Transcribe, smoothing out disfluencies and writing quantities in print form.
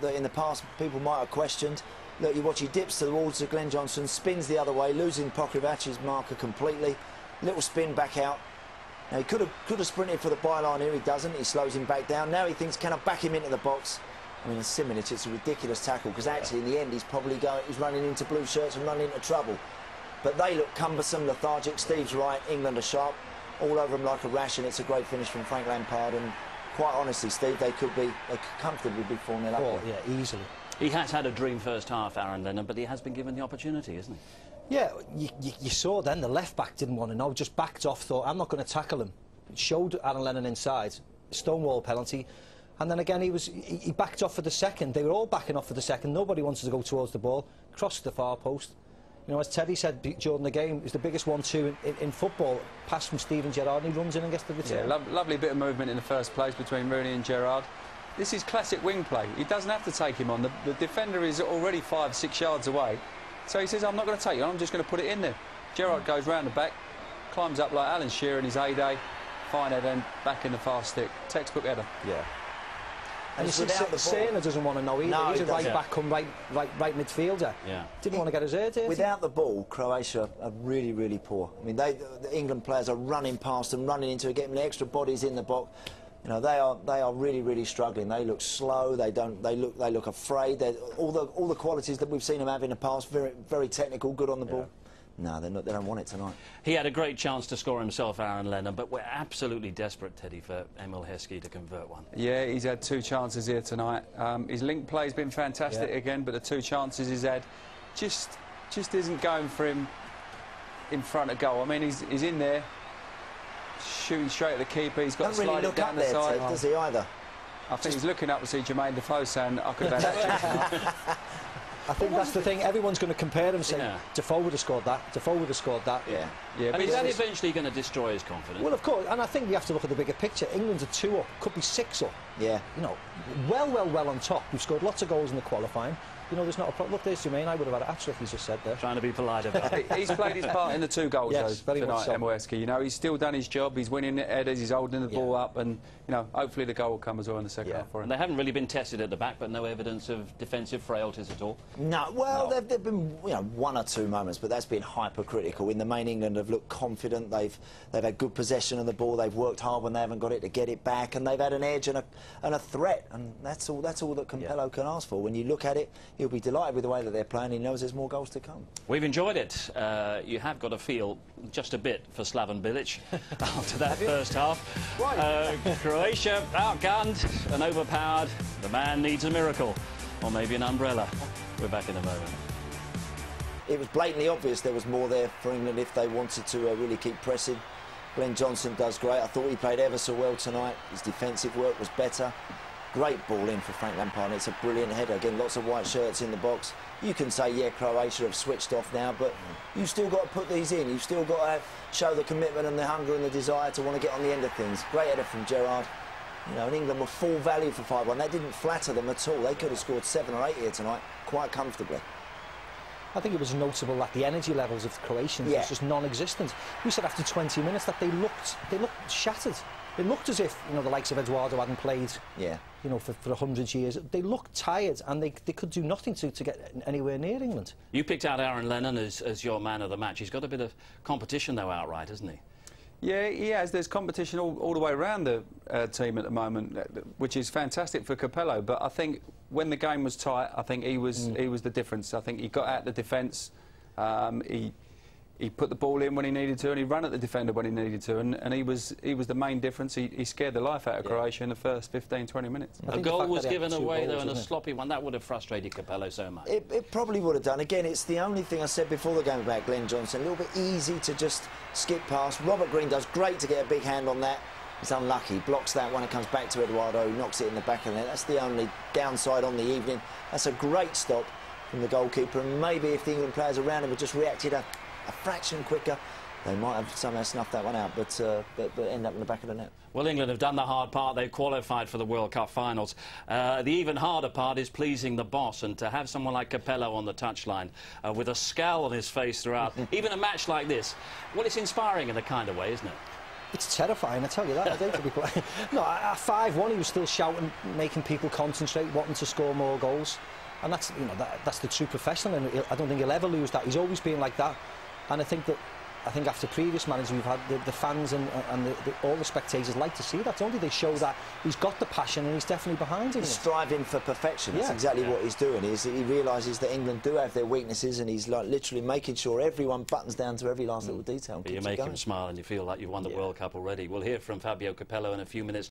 that in the past people might have questioned. Look, you watch, he dips towards Glenn Johnson, spins the other way, losing Pokrivac's marker completely. Little spin back out. Now, he could have sprinted for the byline here. He doesn't. He slows him back down. Now he thinks, can I back him into the box? I mean, in Simic, it's a ridiculous tackle because actually, in the end, he's running into blue shirts and running into trouble. But they look cumbersome, lethargic. Steve's right. England are sharp. All over them like a rash, and it's a great finish from Frank Lampard. And quite honestly, Steve, they could comfortably be 4-0 up. Oh, yeah, easily. He has had a dream first half, Aaron Lennon, but he has been given the opportunity, isn't he? Yeah, you saw then the left-back didn't want to know, just backed off, thought, I'm not going to tackle him. Showed Aaron Lennon inside, stonewall penalty, and then again he backed off for the second. They were all backing off for the second. Nobody wanted to go towards the ball, crossed the far post. You know, as Teddy said during the game, it's the biggest 1-2 in football. Pass from Steven Gerrard, and he runs in and gets the return. Yeah, lovely bit of movement in the first place between Rooney and Gerrard. This is classic wing play. He doesn't have to take him on. The defender is already 5-6 yards away. So he says, I'm not going to take you on, I'm just going to put it in there. Gerrard goes round the back, climbs up like Alan Shearer in his heyday, fine header, and back in the fast stick. Textbook header. Yeah. And you see, Serna doesn't want to know either. No, he's a right-back, come right midfielder. Yeah. Didn't want to get his hair dirty. Without the ball, Croatia are really, really poor. I mean, the England players are running past and running into it, getting the extra bodies in the box. You know, they are really, really struggling. They look slow. They look afraid. All the qualities that we've seen them have in the past. Very, very technical, good on the ball. No, they're not. They don't want it tonight. He had a great chance to score himself, Aaron Lennon, but we're absolutely desperate, Teddy, for Emil Heskey to convert one. Yeah, he's had 2 chances here tonight. His link play's been fantastic again, but the 2 chances he's had just isn't going for him in front of goal. I mean, he's in there, shooting straight at the keeper. He's got to slide it down the side. Does he either? I think he's looking up to see Jermaine Defoe saying, I could have had that. I think that's the thing. Everyone's going to compare him, say, Defoe would have scored that, Defoe would have scored that. Yeah. And is that eventually going to destroy his confidence? Well, of course, and I think we have to look at the bigger picture. England's are 2 up, could be 6 up. Yeah. You know, well on top. We've scored lots of goals in the qualifying. You know, there's not a problem. Look, there's Jermaine. I would have had it, actually, he's just said there. Trying to be polite about it. He's played his part in the 2 goals, yes, though, tonight, Emil Heskey. You know, he's still done his job. He's winning the headers, he's holding the ball up, and, you know, hopefully the goal will come as well in the second half for him. And they haven't really been tested at the back, but no evidence of defensive frailties at all. No, well, there've been, you know, 1 or 2 moments, but that's been hypercritical. In the main, England have looked confident. They've had good possession of the ball. They've worked hard when they haven't got it to get it back, and they've had an edge and a threat, and that's all that Capello can ask for. When you look at it, he'll be delighted with the way that they're playing. He knows there's more goals to come. We've enjoyed it. You have got to feel just a bit for Slaven Bilic after that first half. Croatia outgunned and overpowered. The man needs a miracle, or maybe an umbrella. We're back in a moment. It was blatantly obvious there was more there for England if they wanted to really keep pressing. Glenn Johnson does great. I thought he played ever so well tonight. His defensive work was better. Great ball in for Frank Lampard. It's a brilliant header. Again, lots of white shirts in the box. You can say, yeah, Croatia have switched off now, but you've still got to put these in. You've still got to show the commitment and the hunger and the desire to want to get on the end of things. Great header from Gerrard. You know, and England were full value for 5-1. That didn't flatter them at all. They could have scored 7 or 8 here tonight quite comfortably. I think it was notable that the energy levels of the Croatians was just non-existent. We said after 20 minutes that they looked shattered. It looked as if, you know, the likes of Eduardo hadn't played, you know, for 100 years. They looked tired, and they could do nothing to get anywhere near England. You picked out Aaron Lennon as your man of the match. He's got a bit of competition, though, outright, hasn't he? Yeah, he has. There's competition all the way around the team at the moment, which is fantastic for Capello. But I think when the game was tight, I think he was the difference. I think he got out the defence. He put the ball in when he needed to, and he ran at the defender when he needed to, and he was the main difference. He scared the life out of Croatia in the first 15-20 minutes. A goal was given away, though, and a sloppy one. That would have frustrated Capello so much. It probably would have done. Again, it's the only thing I said before the game about Glenn Johnson. A little bit easy to just skip past. Robert Green does great to get a big hand on that. He's unlucky. He blocks that when it comes back to Eduardo, who knocks it in the back of the net. That's the only downside on the evening. That's a great stop from the goalkeeper, and maybe if the England players around him had just reacted a fraction quicker, they might have somehow snuffed that one out, but end up in the back of the net. Well, England have done the hard part. They've qualified for the World Cup finals. The even harder part is pleasing the boss, and to have someone like Capello on the touchline with a scowl on his face throughout, even a match like this, well, it's inspiring in a kind of way, isn't it? It's terrifying, I tell you that. I think, to be quite... No, at 5-1 he was still shouting, making people concentrate, wanting to score more goals. And that's, you know, that's the true professional, and I don't think he'll ever lose that. He's always been like that. And I think after previous managers we've had, the fans and all the spectators like to see that, don't they? They show that he's got the passion and he's definitely behind it. He's striving for perfection. That's exactly what he's doing. He realises that England do have their weaknesses, and he's like literally making sure everyone buttons down to every last little detail. You make him smile and you feel like you've won the World Cup already. We'll hear from Fabio Capello in a few minutes.